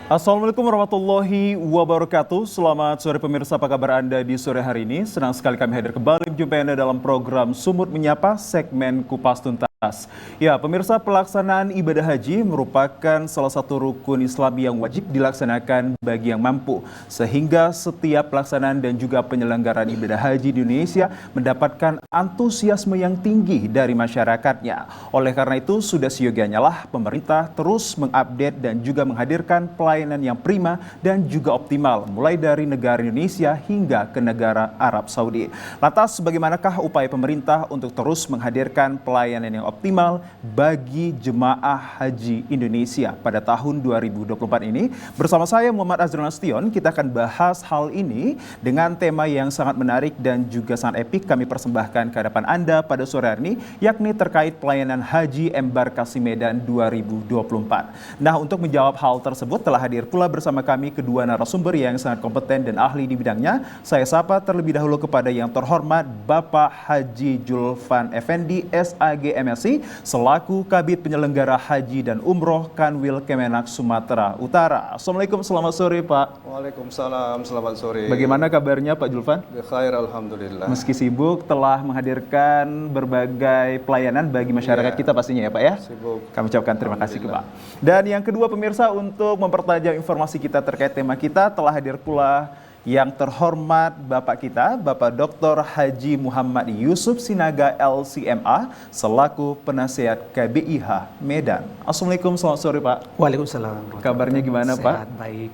Assalamualaikum warahmatullahi wabarakatuh. Selamat sore pemirsa, apa kabar Anda di sore hari ini? Senang sekali kami hadir kembali menjumpai Anda dalam program Sumut Menyapa segmen Kupas Tuntas. Ya, pemirsa, pelaksanaan ibadah haji merupakan salah satu rukun Islam yang wajib dilaksanakan bagi yang mampu. Sehingga setiap pelaksanaan dan juga penyelenggaraan ibadah haji di Indonesia mendapatkan antusiasme yang tinggi dari masyarakatnya. Oleh karena itu, sudah seyogianya lah pemerintah terus mengupdate dan juga menghadirkan pelayanan yang prima dan juga optimal, mulai dari negara Indonesia hingga ke negara Arab Saudi. Lantas, bagaimanakah upaya pemerintah untuk terus menghadirkan pelayanan yang optimal bagi jemaah haji Indonesia pada tahun 2024 ini? Bersama saya Muhammad Azrul Nasution, kita akan bahas hal ini dengan tema yang sangat menarik dan juga sangat epik kami persembahkan ke hadapan Anda pada sore hari ini, yakni terkait pelayanan haji embarkasi Medan 2024. Nah, untuk menjawab hal tersebut telah hadir pula bersama kami kedua narasumber yang sangat kompeten dan ahli di bidangnya. Saya sapa terlebih dahulu kepada yang terhormat Bapak Haji Julfan Effendi, SAG MSI, selaku Kabid Penyelenggara Haji dan Umroh Kanwil Kemenak Sumatera Utara. Assalamualaikum, selamat sore Pak. Waalaikumsalam, selamat sore. Bagaimana kabarnya Pak Julfan? Bekhair, alhamdulillah. Meski sibuk, telah menghadirkan berbagai pelayanan bagi masyarakat kita pastinya ya Pak ya? Sibuk. Kami ucapkan terima kasih ke Pak. Dan yang kedua pemirsa, untuk mempertajam informasi kita terkait tema kita, telah hadir pula yang terhormat Bapak kita, Bapak Dr. Haji Muhammad Yusuf Sinaga LCMA, selaku penasihat KBIH Medan. Assalamualaikum, selamat sore Pak. Waalaikumsalam. Kabarnya gimana Pak? Sehat, baik.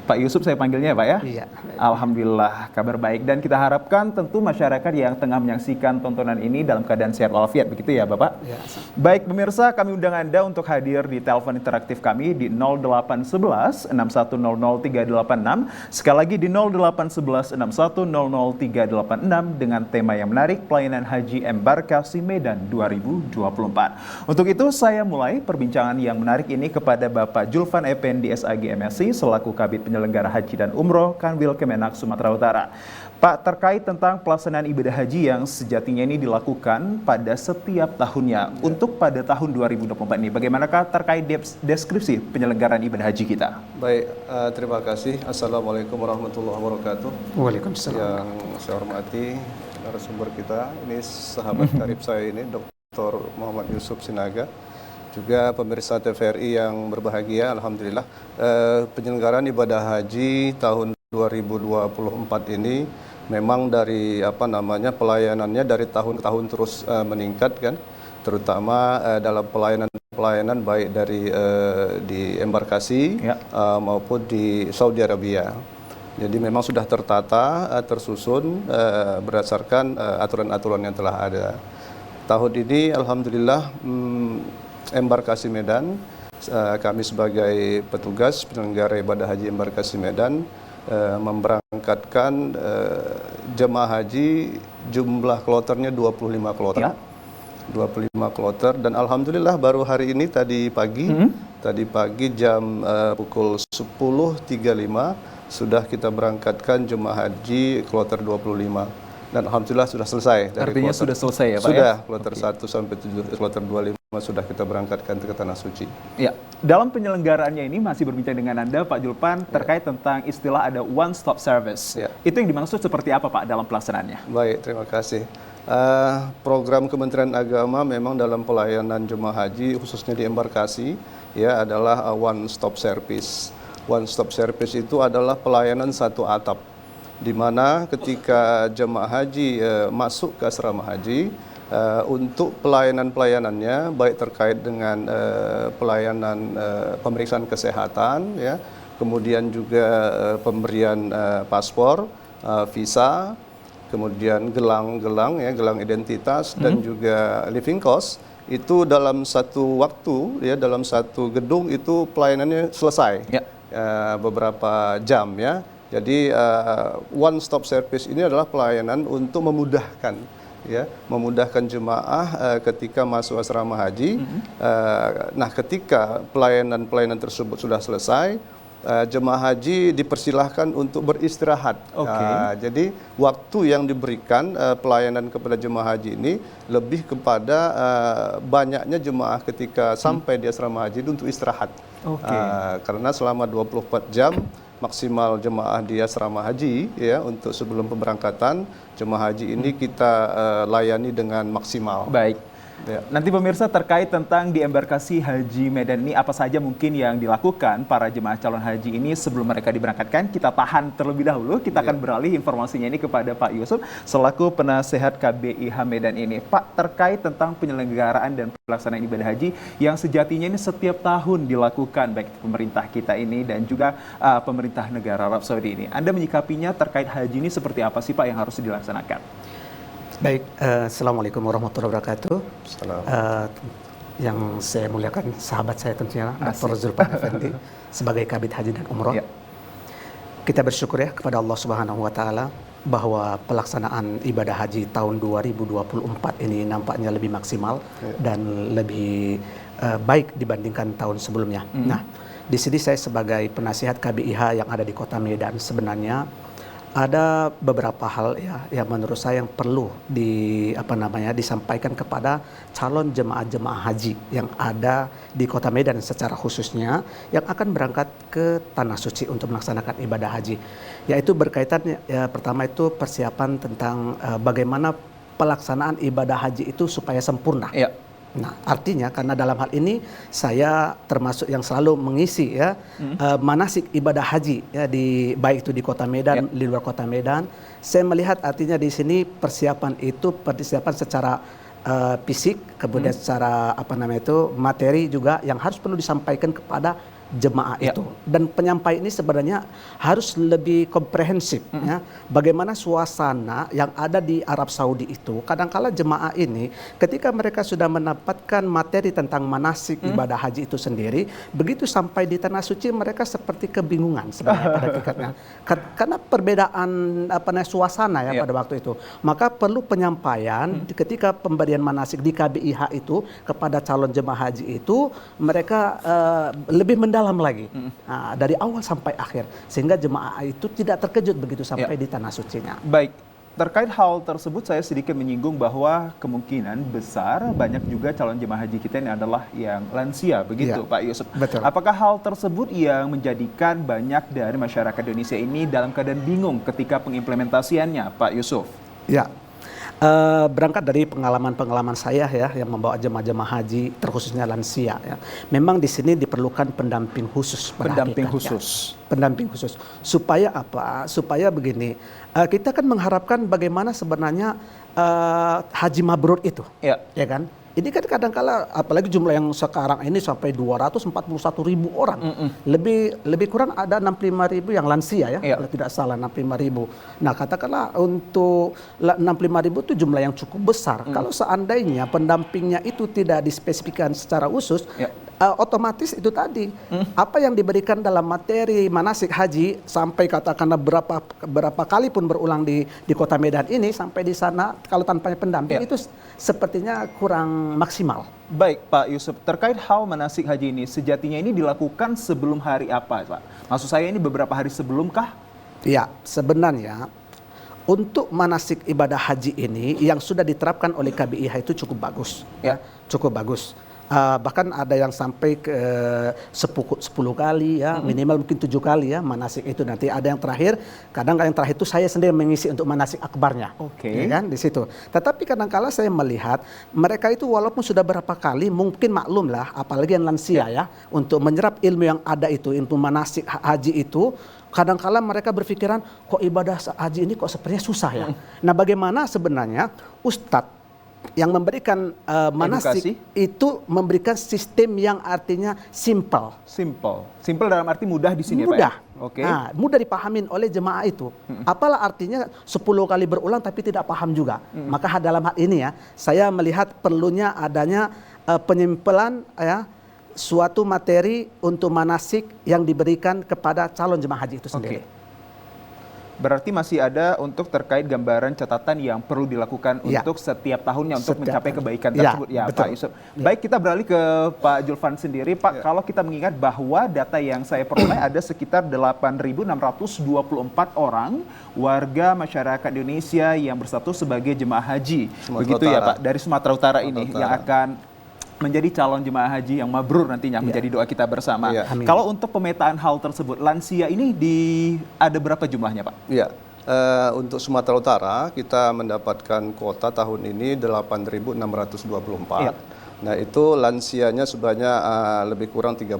Pak Yusuf saya panggilnya ya Pak ya? Iya. Alhamdulillah kabar baik, dan kita harapkan tentu masyarakat yang tengah menyaksikan tontonan ini dalam keadaan sehat walafiat, begitu ya Bapak? Ya. Baik pemirsa, kami undang Anda untuk hadir di telepon interaktif kami di 0811 6100 386. Sekali lagi di 0811 6100 386 dengan tema yang menarik, pelayanan haji embarkasi Medan 2024. Untuk itu saya mulai perbincangan yang menarik ini kepada Bapak Julfan Effendi, SAG MSI, selaku Kabid Penyelenggara Haji dan Umroh Kanwil Kemenak Sumatera Utara. Pak, terkait tentang pelaksanaan ibadah haji yang sejatinya ini dilakukan pada setiap tahunnya, untuk pada tahun 2024 ini, bagaimanakah terkait deskripsi penyelenggaraan ibadah haji kita? Baik, terima kasih. Assalamualaikum warahmatullahi wabarakatuh. Waalaikumsalam. Yang saya hormati narasumber kita, ini sahabat karib saya ini, Dr. Muhammad Yusuf Sinaga. Juga pemirsa TVRI yang berbahagia, alhamdulillah penyelenggaraan ibadah haji tahun 2024 ini memang dari pelayanannya dari tahun ke tahun terus meningkat kan, terutama dalam pelayanan baik dari di embarkasi maupun di Saudi Arabia. Jadi memang sudah tertata, tersusun berdasarkan aturan-aturan yang telah ada. Tahun ini alhamdulillah embarkasi Medan, kami sebagai petugas penyelenggara ibadah haji embarkasi Medan memberangkatkan jemaah haji, jumlah kloternya 25 kloter. 25 kloter, dan alhamdulillah baru hari ini tadi pagi jam pukul 10.35 sudah kita berangkatkan jemaah haji kloter 25. Dan alhamdulillah sudah selesai. Artinya sudah selesai ya Pak? Sudah, kloter 1 sampai kloter 25 sudah kita berangkatkan ke Tanah Suci. Ya, dalam penyelenggaraannya ini masih berbincang dengan Anda Pak Julpan terkait tentang istilah ada one stop service. Itu yang dimaksud seperti apa Pak dalam pelaksanaannya? Baik, terima kasih. Program Kementerian Agama memang dalam pelayanan jemaah haji khususnya di embarkasi ya adalah one stop service. One stop service itu adalah pelayanan satu atap, di mana ketika jemaah haji masuk ke asrama haji, untuk pelayanannya baik terkait dengan pelayanan pemeriksaan kesehatan ya, kemudian juga pemberian paspor, visa, kemudian gelang identitas dan juga living cost, itu dalam satu waktu ya, dalam satu gedung itu pelayanannya selesai beberapa jam ya. Jadi one stop service ini adalah pelayanan untuk memudahkan jemaah ketika masuk asrama haji. Nah, ketika pelayanan tersebut sudah selesai, jemaah haji dipersilahkan untuk beristirahat. Jadi waktu yang diberikan pelayanan kepada jemaah haji ini lebih kepada banyaknya jemaah ketika sampai di asrama haji itu untuk istirahat. Oke. Karena selama 24 jam maksimal jemaah di asrama haji ya untuk sebelum pemberangkatan jemaah haji ini kita layani dengan maksimal. Baik. Ya. Nanti pemirsa terkait tentang di embarkasi Haji Medan ini apa saja mungkin yang dilakukan para jemaah calon haji ini sebelum mereka diberangkatkan. Kita tahan terlebih dahulu, kita akan beralih informasinya ini kepada Pak Yusuf selaku penasehat KBIH Medan ini. Pak, terkait tentang penyelenggaraan dan pelaksanaan ibadah haji yang sejatinya ini setiap tahun dilakukan baik pemerintah kita ini dan juga pemerintah negara Arab Saudi ini. Anda menyikapinya terkait haji ini seperti apa sih Pak yang harus dilaksanakan? Baik, Assalamualaikum warahmatullahi wabarakatuh. Yang saya muliakan sahabat saya tentunya Dr. Zulpan Effendi sebagai Kabid Haji dan Umroh. Ya. Kita bersyukur ya kepada Allah Subhanahu wa taala bahwa pelaksanaan ibadah haji tahun 2024 ini nampaknya lebih maksimal dan lebih baik dibandingkan tahun sebelumnya. Nah, di sini saya sebagai penasihat KBIH yang ada di Kota Medan sebenarnya ada beberapa hal ya yang menurut saya yang perlu disampaikan kepada calon jemaah haji yang ada di Kota Medan secara khususnya yang akan berangkat ke Tanah Suci untuk melaksanakan ibadah haji. Yaitu berkaitan ya, pertama itu persiapan tentang bagaimana pelaksanaan ibadah haji itu supaya sempurna. Ya. Nah, artinya karena dalam hal ini saya termasuk yang selalu mengisi ya manasik ibadah haji ya baik itu di Kota Medan, di luar Kota Medan. Saya melihat artinya di sini persiapan secara fisik, kemudian secara materi juga yang harus perlu disampaikan kepada jemaah itu. Dan penyampaian ini sebenarnya harus lebih komprehensif ya. Bagaimana suasana yang ada di Arab Saudi itu, kadangkala jemaah ini ketika mereka sudah mendapatkan materi tentang manasik ibadah haji itu sendiri, begitu sampai di Tanah Suci mereka seperti kebingungan sebenarnya pada tingkatnya. Karena perbedaan suasana ya pada waktu itu. Maka perlu penyampaian ketika pemberian manasik di KBIH itu kepada calon jemaah haji itu mereka lebih mendalam lagi dari awal sampai akhir sehingga jemaah itu tidak terkejut begitu sampai di Tanah Sucinya. Baik, terkait hal tersebut saya sedikit menyinggung bahwa kemungkinan besar banyak juga calon jemaah haji kita ini adalah yang lansia begitu Pak Yusuf. Betul. Apakah hal tersebut yang menjadikan banyak dari masyarakat Indonesia ini dalam keadaan bingung ketika pengimplementasiannya Pak Yusuf? Ya. Berangkat dari pengalaman saya ya yang membawa jemaah haji terkhususnya lansia ya. Memang di sini diperlukan pendamping khusus. Pendamping khusus. Supaya apa? Supaya begini. Kita kan mengharapkan bagaimana sebenarnya haji mabrur itu. Ya kan? Ini kan kadang-kala apalagi jumlah yang sekarang ini sampai 241.000 orang. Lebih kurang ada 65.000 yang lansia ya. Kalau tidak salah 65.000. Nah, katakanlah untuk 65.000 itu jumlah yang cukup besar. Kalau seandainya pendampingnya itu tidak dispesifikkan secara khusus, otomatis itu tadi apa yang diberikan dalam materi manasik haji sampai katakanlah berapa kali pun berulang di Kota Medan ini sampai di sana kalau tanpa pendamping itu sepertinya kurang maksimal. Baik Pak Yusuf, terkait hal manasik haji ini sejatinya ini dilakukan sebelum hari apa Pak? Maksud saya ini beberapa hari sebelumkah? Ya, sebenarnya untuk manasik ibadah haji ini yang sudah diterapkan oleh KBIH itu cukup bagus. Cukup bagus. Bahkan ada yang sampai ke 10 kali ya, minimal mungkin 7 kali ya manasik itu. Nanti ada yang terakhir, kadang yang terakhir itu saya sendiri mengisi untuk manasik akbarnya. Ya kan di situ. Tetapi kadang-kala saya melihat mereka itu walaupun sudah berapa kali mungkin maklum lah, apalagi yang lansia ya, untuk menyerap ilmu yang ada itu, ilmu manasik haji itu. Kadang-kala mereka berpikiran kok ibadah haji ini kok sepertinya susah ya. Nah, bagaimana sebenarnya Ustadz yang memberikan manasik itu memberikan sistem yang artinya simple dalam arti mudah di sini mudah. Pak ya? Nah, mudah dipahamin oleh jemaah itu. Apalah artinya 10 kali berulang tapi tidak paham juga. Maka dalam hal ini ya saya melihat perlunya adanya penyimpulan ya suatu materi untuk manasik yang diberikan kepada calon jemaah haji itu sendiri. Berarti masih ada untuk terkait gambaran catatan yang perlu dilakukan untuk setiap tahunnya untuk mencapai kebaikan tersebut Pak Yusuf. Baik, kita beralih ke Pak Julfan sendiri Pak. Kalau kita mengingat bahwa data yang saya peroleh ada sekitar 8.624 orang warga masyarakat Indonesia yang berstatus sebagai jemaah haji. Begitu ya Pak, dari Sumatera Utara ini yang akan menjadi calon jemaah haji yang mabrur nantinya, menjadi doa kita bersama. Kalau untuk pemetaan hal tersebut, lansia ini ada berapa jumlahnya, Pak? Iya. Untuk Sumatera Utara kita mendapatkan kuota tahun ini 8.624. Nah itu lansianya sebanyak lebih kurang 30%.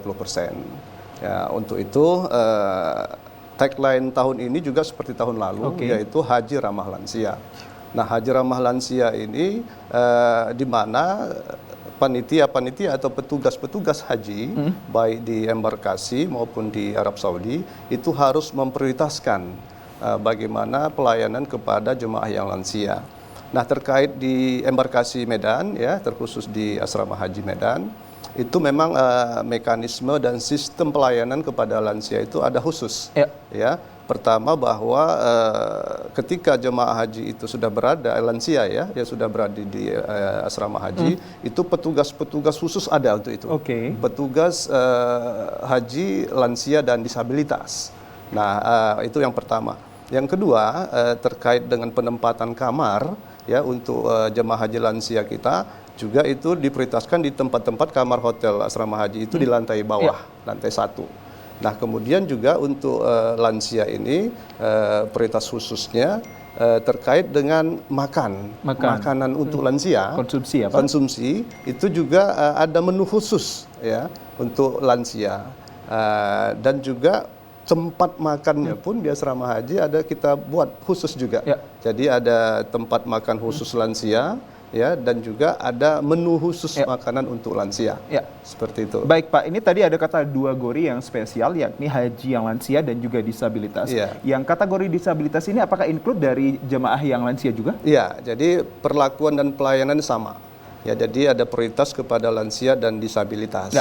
Ya, untuk itu tagline tahun ini juga seperti tahun lalu, yaitu Haji Ramah Lansia. Nah Haji Ramah Lansia ini di mana panitia-panitia atau petugas-petugas haji baik di embarkasi maupun di Arab Saudi itu harus memprioritaskan bagaimana pelayanan kepada jemaah yang lansia. Nah terkait di embarkasi Medan ya, terkhusus di Asrama Haji Medan, itu memang mekanisme dan sistem pelayanan kepada lansia itu ada khusus. Ya, pertama bahwa ketika jemaah haji itu sudah berada lansia ya sudah berada di asrama haji, itu petugas-petugas khusus ada untuk itu. Petugas haji lansia dan disabilitas. Nah, itu yang pertama. Yang kedua, terkait dengan penempatan kamar ya untuk jemaah haji lansia kita, juga itu diprioritaskan di tempat-tempat kamar hotel asrama haji itu di lantai bawah, lantai 1. Nah, kemudian juga untuk lansia ini prioritas khususnya terkait dengan makanan untuk lansia, konsumsi itu juga ada menu khusus ya untuk lansia, dan juga tempat makannya pun di asrama haji ada kita buat khusus juga. Jadi ada tempat makan khusus lansia ya, dan juga ada menu khusus makanan untuk lansia. Seperti itu. Baik Pak, ini tadi ada kategori yang spesial, yakni haji yang lansia dan juga disabilitas. Yang kategori disabilitas ini apakah include dari jemaah yang lansia juga? Iya, jadi perlakuan dan pelayanan sama. Ya, jadi ada prioritas kepada lansia dan disabilitas.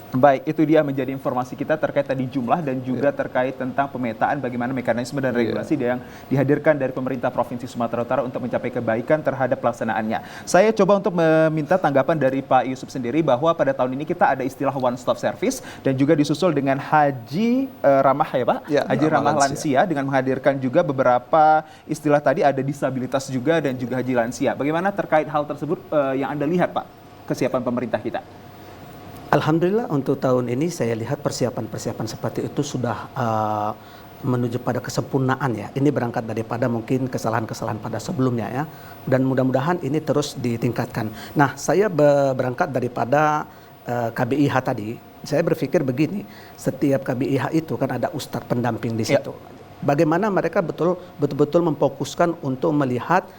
Baik, itu dia menjadi informasi kita terkait tadi jumlah dan juga terkait tentang pemetaan bagaimana mekanisme dan regulasi yang dihadirkan dari pemerintah Provinsi Sumatera Utara untuk mencapai kebaikan terhadap pelaksanaannya. Saya coba untuk meminta tanggapan dari Pak Yusuf sendiri bahwa pada tahun ini kita ada istilah one stop service dan juga disusul dengan haji ramah ya Pak, haji ramah lansia dengan menghadirkan juga beberapa istilah tadi, ada disabilitas juga dan juga haji lansia. Bagaimana terkait hal tersebut yang Anda lihat Pak, kesiapan pemerintah kita? Alhamdulillah untuk tahun ini saya lihat persiapan-persiapan seperti itu sudah menuju pada kesempurnaan ya. Ini berangkat daripada mungkin kesalahan-kesalahan pada sebelumnya ya. Dan mudah-mudahan ini terus ditingkatkan. Nah, saya berangkat daripada KBIH tadi. Saya berpikir begini, setiap KBIH itu kan ada ustadz pendamping di situ. Bagaimana mereka betul-betul memfokuskan untuk melihat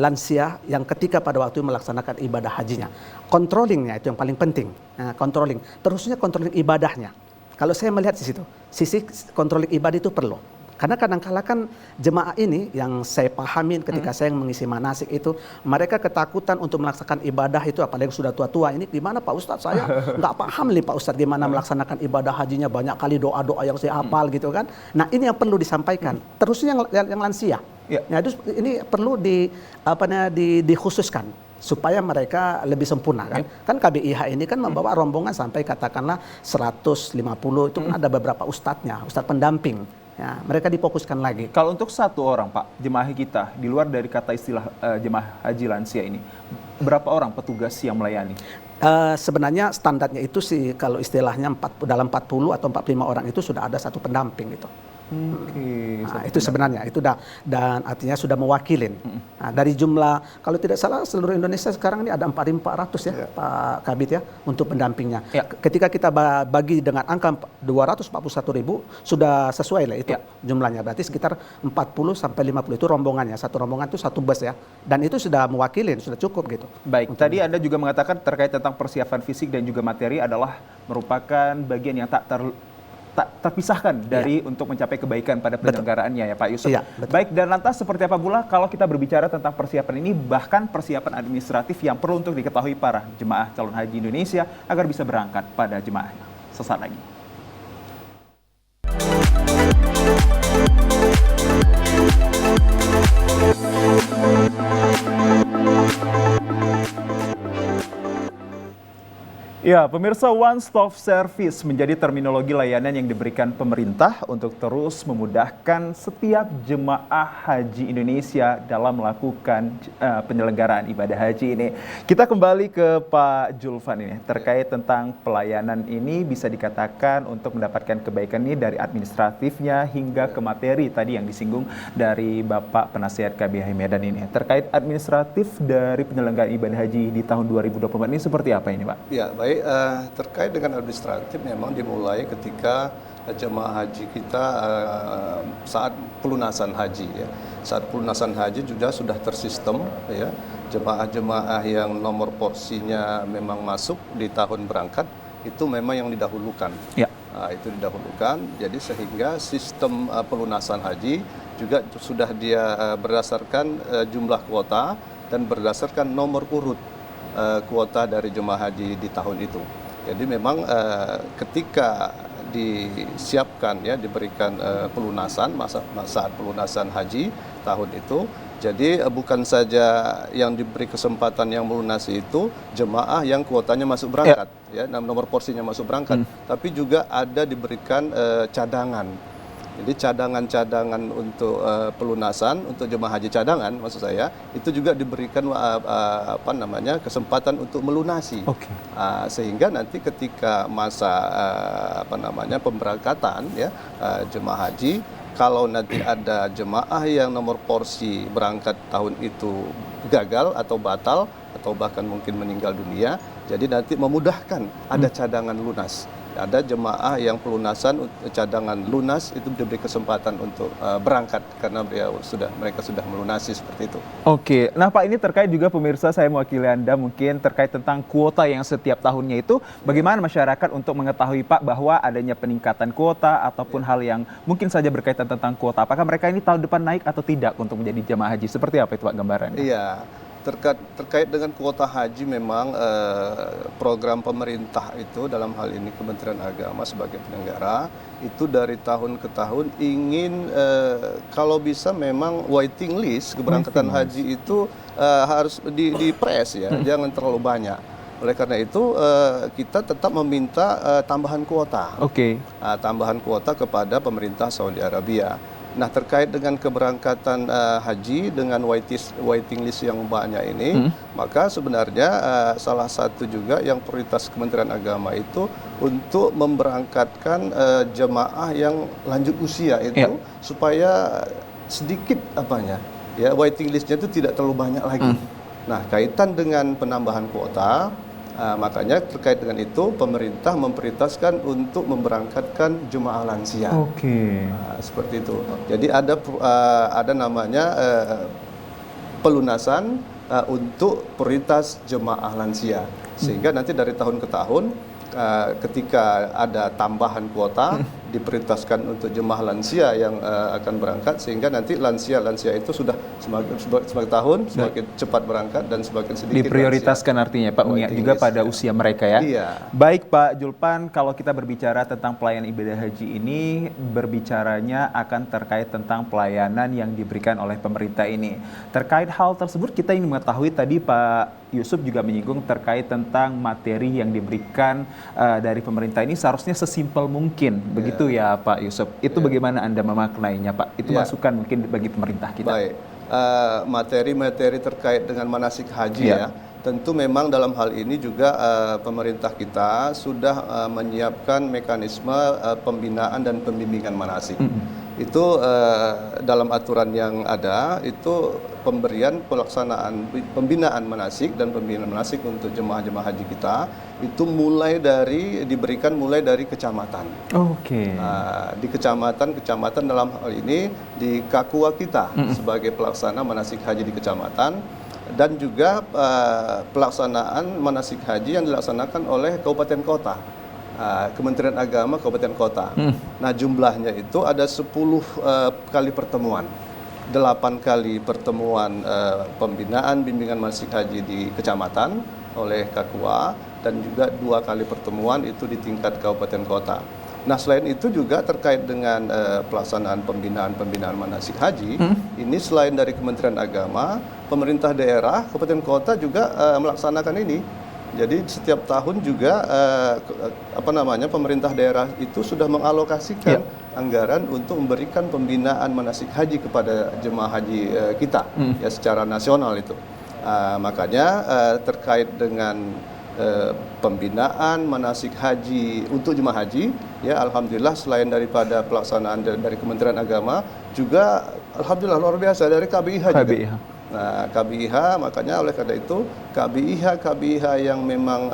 lansia yang ketika pada waktu melaksanakan ibadah hajinya. Controllingnya itu yang paling penting. Controlling. Terusnya controlling ibadahnya. Kalau saya melihat di situ, sisi controlling ibadah itu perlu. Karena kadang-kala kan jemaah ini yang saya pahamin ketika saya mengisi manasik itu, mereka ketakutan untuk melaksanakan ibadah itu, apalagi sudah tua-tua. Ini gimana Pak Ustadz, saya nggak paham nih Pak Ustadz gimana melaksanakan ibadah hajinya, banyak kali doa-doa yang saya hafal gitu kan. Nah ini yang perlu disampaikan. Terusnya yang lansia. Nah, itu ini perlu dikhususkan supaya mereka lebih sempurna kan. Kan KBIH ini kan membawa rombongan sampai katakanlah 150, itu kan ada beberapa ustadznya, ustadz pendamping. Ya, mereka difokuskan lagi. Kalau untuk satu orang Pak, jemaah kita di luar dari kata istilah jemaah haji lansia ini, berapa orang petugas yang melayani? Sebenarnya standarnya itu sih kalau istilahnya dalam 40 atau 45 orang itu sudah ada satu pendamping gitu. Nah, itu sebenarnya itu dan artinya sudah mewakilin. Nah, dari jumlah kalau tidak salah seluruh Indonesia sekarang ini ada 4.400 ya Pak Kabit ya untuk pendampingnya. Ketika kita bagi dengan angka 241.000 sudah sesuai lah itu jumlahnya, berarti sekitar 40 sampai 50 itu rombongannya, satu rombongan itu satu bus ya, dan itu sudah mewakilin, sudah cukup gitu. Baik, tadi Anda juga mengatakan terkait tentang persiapan fisik dan juga materi adalah merupakan bagian yang tak terpisahkan dari untuk mencapai kebaikan pada penyelenggaraannya ya Pak Yusuf. Baik, dan lantas seperti apa pula kalau kita berbicara tentang persiapan ini, bahkan persiapan administratif yang perlu untuk diketahui para jemaah calon haji Indonesia agar bisa berangkat pada jemaahnya. Sesaat lagi. Ya, pemirsa, One Stop Service menjadi terminologi layanan yang diberikan pemerintah untuk terus memudahkan setiap jemaah haji Indonesia dalam melakukan penyelenggaraan ibadah haji ini. Kita kembali ke Pak Julfan ini terkait tentang pelayanan ini, bisa dikatakan untuk mendapatkan kebaikan ini dari administratifnya hingga ke materi tadi yang disinggung dari Bapak Penasihat KBH Medan ini. Terkait administratif dari penyelenggaraan ibadah haji di tahun 2024 ini seperti apa ini, Pak? Ya, baik. Terkait dengan administratif memang dimulai ketika jemaah haji kita saat pelunasan haji ya. Saat pelunasan haji juga sudah tersistem ya. Jemaah-jemaah yang nomor porsinya memang masuk di tahun berangkat itu memang yang didahulukan. Ya. Itu didahulukan. Jadi sehingga sistem pelunasan haji juga sudah dia berdasarkan jumlah kuota dan berdasarkan nomor urut kuota dari jemaah haji di tahun itu. Jadi memang ketika disiapkan ya, diberikan pelunasan saat pelunasan haji tahun itu, jadi bukan saja yang diberi kesempatan yang melunasi itu jemaah yang kuotanya masuk berangkat ya, nomor porsinya masuk berangkat, tapi juga ada diberikan cadangan. Jadi cadangan-cadangan untuk pelunasan untuk jemaah haji cadangan, maksud saya itu juga diberikan kesempatan untuk melunasi. Sehingga nanti ketika masa pemberangkatan ya jemaah haji, kalau nanti ada jemaah yang nomor porsi berangkat tahun itu gagal atau batal atau bahkan mungkin meninggal dunia, jadi nanti memudahkan ada cadangan lunas. Ada jemaah yang pelunasan cadangan lunas itu diberi kesempatan untuk berangkat karena mereka sudah melunasi seperti itu. Oke, nah Pak, ini terkait juga pemirsa, saya mewakili Anda mungkin terkait tentang kuota yang setiap tahunnya itu, bagaimana masyarakat untuk mengetahui Pak bahwa adanya peningkatan kuota ataupun hal yang mungkin saja berkaitan tentang kuota, apakah mereka ini tahun depan naik atau tidak untuk menjadi jemaah haji? Seperti apa itu Pak gambarannya? Iya. Terkait dengan kuota haji memang program pemerintah itu dalam hal ini Kementerian Agama sebagai penyelenggara itu dari tahun ke tahun ingin kalau bisa memang waiting list keberangkatan haji itu harus dipres ya, jangan terlalu banyak. Oleh karena itu kita tetap meminta tambahan kuota. Tambahan kuota kepada pemerintah Saudi Arabia. Nah, terkait dengan keberangkatan haji dengan waiting list yang banyak ini, maka sebenarnya salah satu juga yang prioritas Kementerian Agama itu untuk memberangkatkan jemaah yang lanjut usia itu supaya sedikit waiting listnya itu tidak terlalu banyak lagi. Nah, kaitan dengan penambahan kuota, makanya terkait dengan itu pemerintah memprioritaskan untuk memberangkatkan jemaah lansia. Seperti itu. Jadi ada namanya pelunasan untuk prioritas jemaah lansia. Sehingga nanti dari tahun ke tahun ketika ada tambahan kuota diprioritaskan untuk jemaah lansia yang akan berangkat, sehingga nanti lansia itu sudah semakin tahun semakin cepat berangkat dan semakin sedikit diprioritaskan lansia. Artinya Pak mengingat juga pada usia mereka ya. Baik Pak Julpan, kalau kita berbicara tentang pelayanan ibadah haji ini, berbicaranya akan terkait tentang pelayanan yang diberikan oleh pemerintah ini. Terkait hal tersebut kita ingin mengetahui, tadi Pak Yusuf juga menyinggung terkait tentang materi yang diberikan dari pemerintah ini seharusnya sesimpel mungkin, begitu ya Pak Yusuf. Itu bagaimana Anda memaknainya Pak? Itu masukan mungkin bagi pemerintah kita. Baik, materi-materi terkait dengan manasik haji ya, tentu memang dalam hal ini juga pemerintah kita sudah menyiapkan mekanisme pembinaan dan pembimbingan manasik. Itu dalam aturan yang ada itu pemberian pelaksanaan pembinaan manasik dan pembinaan manasik untuk jemaah-jemaah haji kita itu diberikan mulai dari kecamatan. Di kecamatan dalam hal ini di Kakua kita sebagai pelaksana manasik haji di kecamatan, dan juga pelaksanaan manasik haji yang dilaksanakan oleh kabupaten kota. Kementerian Agama Kabupaten Kota. Nah, jumlahnya itu ada 10 kali pertemuan. 8 kali pertemuan pembinaan bimbingan manasik haji di kecamatan oleh Kakua, dan juga 2 kali pertemuan itu di tingkat kabupaten kota. Nah, selain itu juga terkait dengan pelaksanaan pembinaan manasik haji, ini selain dari Kementerian Agama, pemerintah daerah, kabupaten kota juga melaksanakan ini. Jadi setiap tahun juga pemerintah daerah itu sudah mengalokasikan anggaran untuk memberikan pembinaan manasik haji kepada jemaah haji kita ya secara nasional itu. Makanya terkait dengan pembinaan manasik haji untuk jemaah haji ya alhamdulillah selain daripada pelaksanaan dari Kementerian Agama juga alhamdulillah luar biasa dari KBIH juga. Nah, KBIH makanya oleh karena itu KBIH yang memang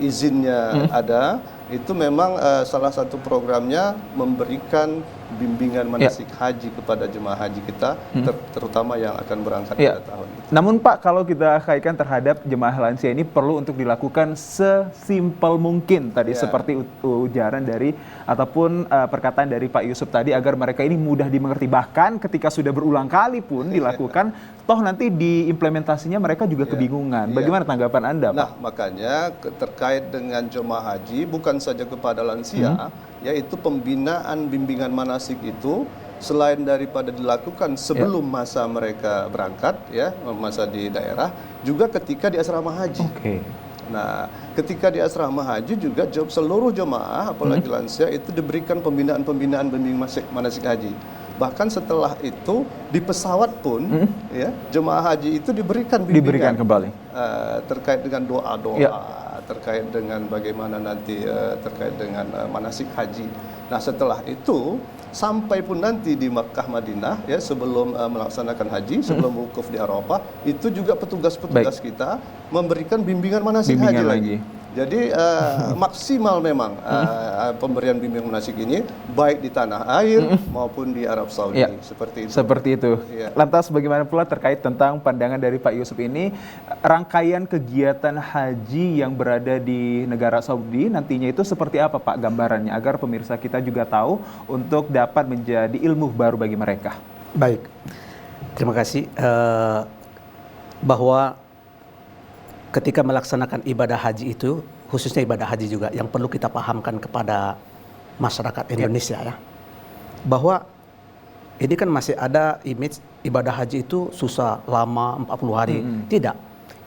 izinnya ada itu memang salah satu programnya memberikan bimbingan manasik haji kepada jemaah haji kita terutama yang akan berangkat pada tahun itu. Namun Pak, kalau kita kaitkan terhadap jemaah lansia ini perlu untuk dilakukan sesimpel mungkin tadi seperti ujaran dari ataupun perkataan dari Pak Yusuf tadi agar mereka ini mudah dimengerti, bahkan ketika sudah berulang kali pun dilakukan toh nanti diimplementasinya mereka juga kebingungan. Bagaimana tanggapan Anda, Pak? Nah, makanya terkait dengan jemaah haji bukan saja kepada lansia yaitu pembinaan bimbingan manasik itu selain daripada dilakukan sebelum masa mereka berangkat ya masa di daerah juga ketika di asrama haji. Nah, ketika di asrama haji juga seluruh jemaah apalagi lansia itu diberikan pembinaan bimbing manasik haji. Bahkan setelah itu di pesawat pun ya jemaah haji itu diberikan bimbingan kembali terkait dengan doa-doa terkait dengan bagaimana nanti terkait dengan manasik haji. Nah, setelah itu sampai pun nanti di Makkah Madinah ya sebelum melaksanakan haji, sebelum wukuf di Arafah, itu juga petugas-petugas kita memberikan bimbingan manasik haji lagi. Jadi maksimal memang pemberian bimbingan manasik ini baik di tanah air maupun di Arab Saudi seperti itu. Seperti itu. Lantas bagaimana pula terkait tentang pandangan dari Pak Yusuf ini rangkaian kegiatan haji yang berada di negara Saudi nantinya itu seperti apa Pak gambarannya agar pemirsa kita juga tahu untuk dapat menjadi ilmu baru bagi mereka. Baik. Terima kasih bahwa ketika melaksanakan ibadah haji itu, khususnya ibadah haji juga, yang perlu kita pahamkan kepada masyarakat Indonesia ya, bahwa ini kan masih ada image ibadah haji itu susah, lama, 40 hari. Tidak.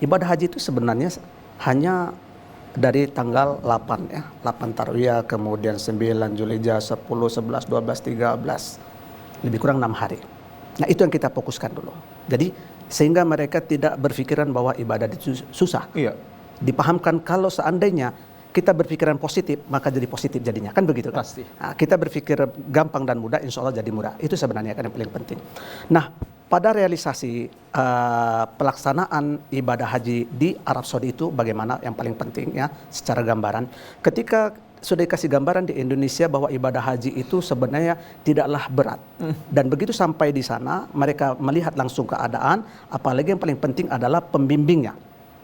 Ibadah haji itu sebenarnya hanya dari tanggal 8 ya, 8 Tarwiyah, kemudian 9 Zulhijjah, 10, 11, 12, 13. Lebih kurang 6 hari. Nah, itu yang kita fokuskan dulu. Jadi sehingga mereka tidak berpikiran bahwa ibadah itu susah. Dipahamkan kalau seandainya kita berpikiran positif, maka jadi positif jadinya. Kan begitu kan? Pasti. Nah, kita berpikir gampang dan mudah, insya Allah jadi mudah. Itu sebenarnya kan yang paling penting. Nah, pada realisasi pelaksanaan ibadah haji di Arab Saudi itu bagaimana yang paling penting ya secara gambaran. Ketika sudah dikasih gambaran di Indonesia bahwa ibadah haji itu sebenarnya tidaklah berat. Dan begitu sampai di sana, mereka melihat langsung keadaan, apalagi yang paling penting adalah pembimbingnya.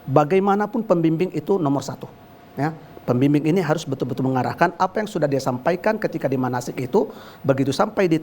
Bagaimanapun pembimbing itu nomor satu. Ya. Pembimbing ini harus betul-betul mengarahkan apa yang sudah dia sampaikan ketika di manasik itu, begitu sampai di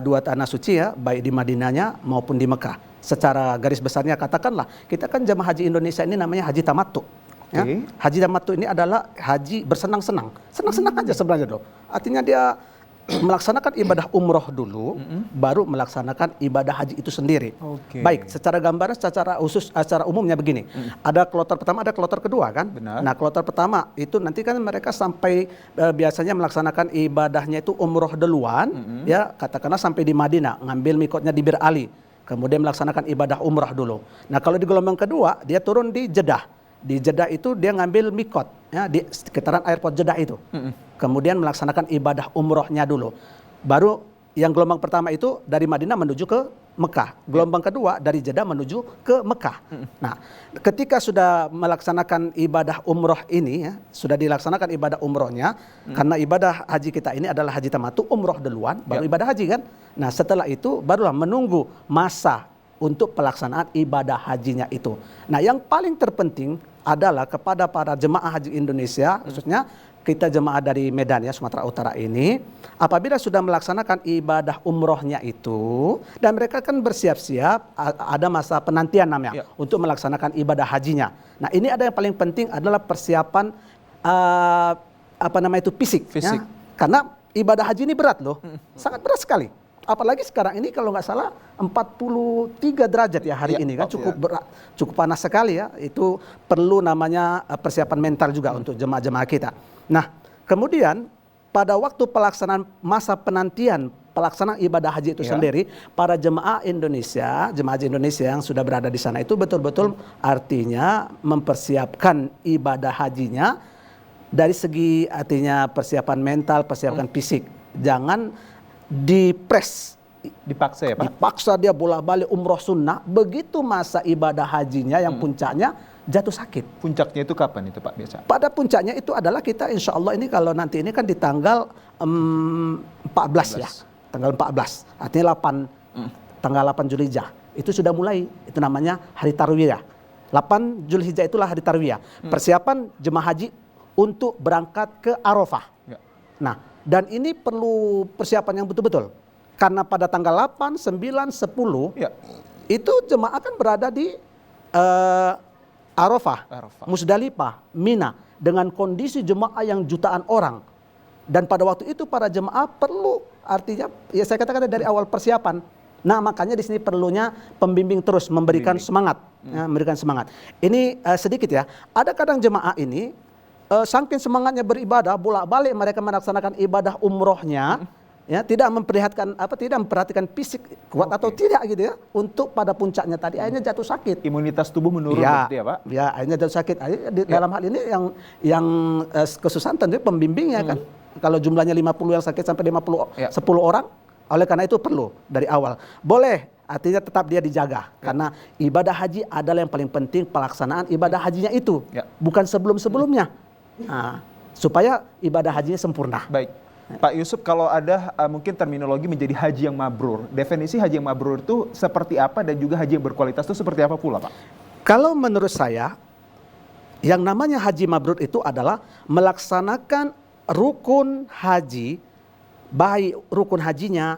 dua tanah suci ya, baik di Madinahnya maupun di Mekah. Secara garis besarnya katakanlah, kita kan jamaah haji Indonesia ini namanya haji tamattu. Ya, haji tamattu ini adalah haji bersenang-senang. Senang-senang aja sebenarnya loh. Artinya dia melaksanakan ibadah umroh dulu, baru melaksanakan ibadah haji itu sendiri. Baik, secara gambaran, secara umumnya begini. Ada kloter pertama, ada kloter kedua kan? Nah, kloter pertama itu nanti kan mereka sampai biasanya melaksanakan ibadahnya itu umroh duluan, ya katakanlah sampai di Madinah, ngambil mikotnya di Bir Ali, kemudian melaksanakan ibadah umrah dulu. Nah, kalau di gelombang kedua, dia turun di Jeddah. Di Jeddah itu dia ngambil mikot ya, di sekitaran airport Jeddah itu. Kemudian melaksanakan ibadah umrohnya dulu. Baru yang gelombang pertama itu dari Madinah menuju ke Mekah. Gelombang kedua dari Jeddah menuju ke Mekah. Nah, ketika sudah melaksanakan ibadah umroh ini ya, sudah dilaksanakan ibadah umrohnya, karena ibadah haji kita ini adalah haji tamattu, umroh duluan, baru ibadah haji kan. Nah, setelah itu barulah menunggu masa untuk pelaksanaan ibadah hajinya itu. Nah, yang paling terpenting adalah kepada para jemaah haji Indonesia, khususnya kita jemaah dari Medan ya, Sumatera Utara ini, apabila sudah melaksanakan ibadah umrohnya itu, dan mereka kan bersiap-siap, ada masa penantian namanya, untuk melaksanakan ibadah hajinya. Nah, ini ada yang paling penting adalah persiapan fisik. Ya? Karena ibadah haji ini berat loh, sangat berat sekali. apalagi sekarang ini kalau nggak salah 43 derajat ya hari ini kan, cukup panas sekali ya. Itu perlu namanya persiapan mental juga untuk jemaah-jemaah kita. Nah, kemudian pada waktu pelaksanaan masa penantian pelaksanaan ibadah haji itu sendiri, para jemaah haji Indonesia yang sudah berada di sana itu betul-betul artinya mempersiapkan ibadah hajinya dari segi artinya persiapan mental, persiapan fisik. Jangan dipaksa ya Pak? Dipaksa dia bolak-balik umroh sunnah, begitu masa ibadah hajinya yang puncaknya jatuh sakit. Puncaknya itu kapan itu Pak biasa? Pada puncaknya itu adalah kita insya Allah ini kalau nanti ini kan di tanggal 14 ya. Tanggal 14, artinya tanggal 8 Zulhijjah. Itu sudah mulai, itu namanya hari Tarwiyah. 8 Zulhijjah itulah hari Tarwiyah. Persiapan jemaah haji untuk berangkat ke Arafah. Ya. Nah, dan ini perlu persiapan yang betul-betul. Karena pada tanggal 8, 9, 10 itu jemaah akan berada di Arafah, Musdalifah, Mina dengan kondisi jemaah yang jutaan orang. Dan pada waktu itu para jemaah perlu artinya ya saya katakan dari awal persiapan. Nah, makanya di sini perlunya pembimbing terus memberikan semangat, ya, memberikan semangat. Ini sedikit ya. Ada kadang jemaah ini saking semangatnya beribadah, bolak-balik mereka melaksanakan ibadah umrohnya, ya tidak memperhatikan fisik kuat atau tidak gitu ya. Untuk pada puncaknya tadi akhirnya jatuh sakit. Imunitas tubuh menurun ya, ya Pak? Ya, akhirnya jatuh sakit. Dalam hal ini yang kesusahan tentunya pembimbingnya kan. Kalau jumlahnya 50 yang sakit sampai 10 orang, oleh karena itu perlu dari awal. Boleh, artinya tetap dia dijaga. Karena ibadah haji adalah yang paling penting, pelaksanaan ibadah hajinya itu. Bukan sebelum-sebelumnya. Nah, supaya ibadah hajinya sempurna. Baik. Pak Yusuf, kalau ada mungkin terminologi menjadi haji yang mabrur. Definisi haji yang mabrur itu seperti apa dan juga haji yang berkualitas itu seperti apa pula Pak? Kalau menurut saya, yang namanya haji mabrur itu adalah melaksanakan rukun haji, baik rukun hajinya,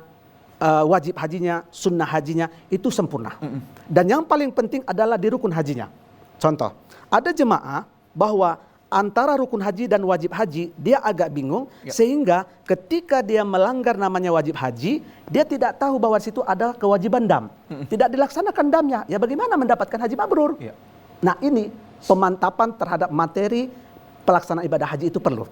wajib hajinya, sunnah hajinya itu sempurna. Dan yang paling penting adalah di rukun hajinya. Contoh, ada jemaah bahwa antara rukun haji dan wajib haji dia agak bingung, sehingga ketika dia melanggar namanya wajib haji, dia tidak tahu bahwa di situ ada kewajiban dam. Tidak dilaksanakan damnya, ya bagaimana mendapatkan haji mabrur? Nah, ini pemantapan terhadap materi pelaksanaan ibadah haji itu perlu.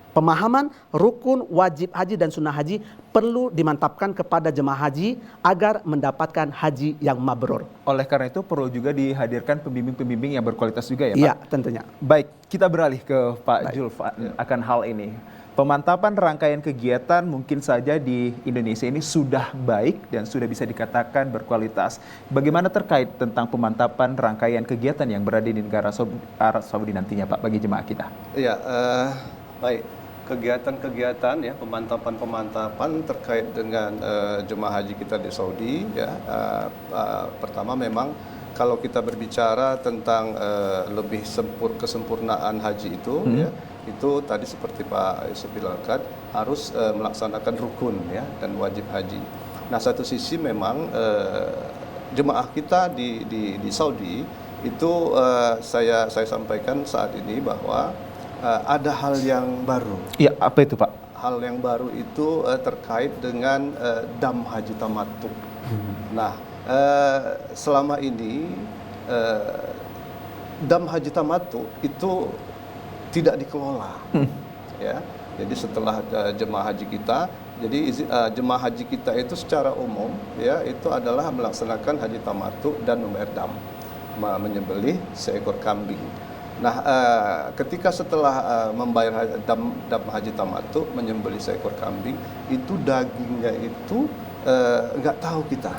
Pemahaman rukun wajib haji dan sunnah haji perlu dimantapkan kepada jemaah haji agar mendapatkan haji yang mabrur. Oleh karena itu perlu juga dihadirkan pembimbing-pembimbing yang berkualitas juga ya Pak? Iya, tentunya. Baik, kita beralih ke Pak Julf akan hal ini. Pemantapan rangkaian kegiatan mungkin saja di Indonesia ini sudah baik dan sudah bisa dikatakan berkualitas. Bagaimana terkait tentang pemantapan rangkaian kegiatan yang berada di negara Arab Saudi nantinya Pak bagi jemaah kita? Iya, baik. Kegiatan-kegiatan ya pemantapan terkait dengan jemaah haji kita di Saudi ya, pertama memang kalau kita berbicara tentang lebih kesempurnaan haji itu ya, itu tadi seperti Pak Yusuf bilangkan harus melaksanakan rukun ya dan wajib haji. Nah, satu sisi memang jemaah kita di Saudi itu saya sampaikan saat ini bahwa ada hal yang baru. Iya, apa itu Pak? Hal yang baru itu terkait dengan dam haji tamattu. Nah, selama ini dam haji tamattu itu tidak dikelola. Ya, jadi setelah jemaah haji kita, jadi jemaah haji kita itu secara umum ya itu adalah melaksanakan haji tamattu dan membayar dam, menyembelih seekor kambing. Nah, ketika setelah membayar dam haji tamattu, menyembelih seekor kambing, itu dagingnya itu nggak tahu kita.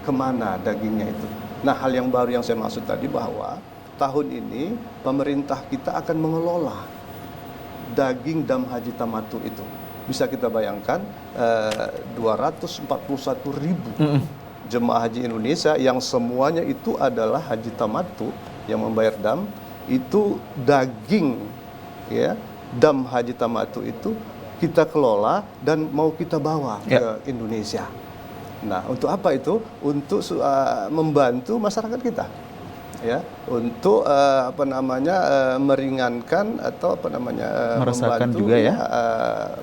Kemana dagingnya itu. Nah, hal yang baru yang saya maksud tadi bahwa tahun ini pemerintah kita akan mengelola daging dam haji tamattu itu. Bisa kita bayangkan 241.000 jemaah haji Indonesia yang semuanya itu adalah haji tamattu yang membayar dam, itu daging ya dam haji tamattu itu kita kelola dan mau kita bawa ke Indonesia. Nah, untuk apa itu? Untuk membantu masyarakat kita ya untuk meringankan atau merasakan membantu juga ya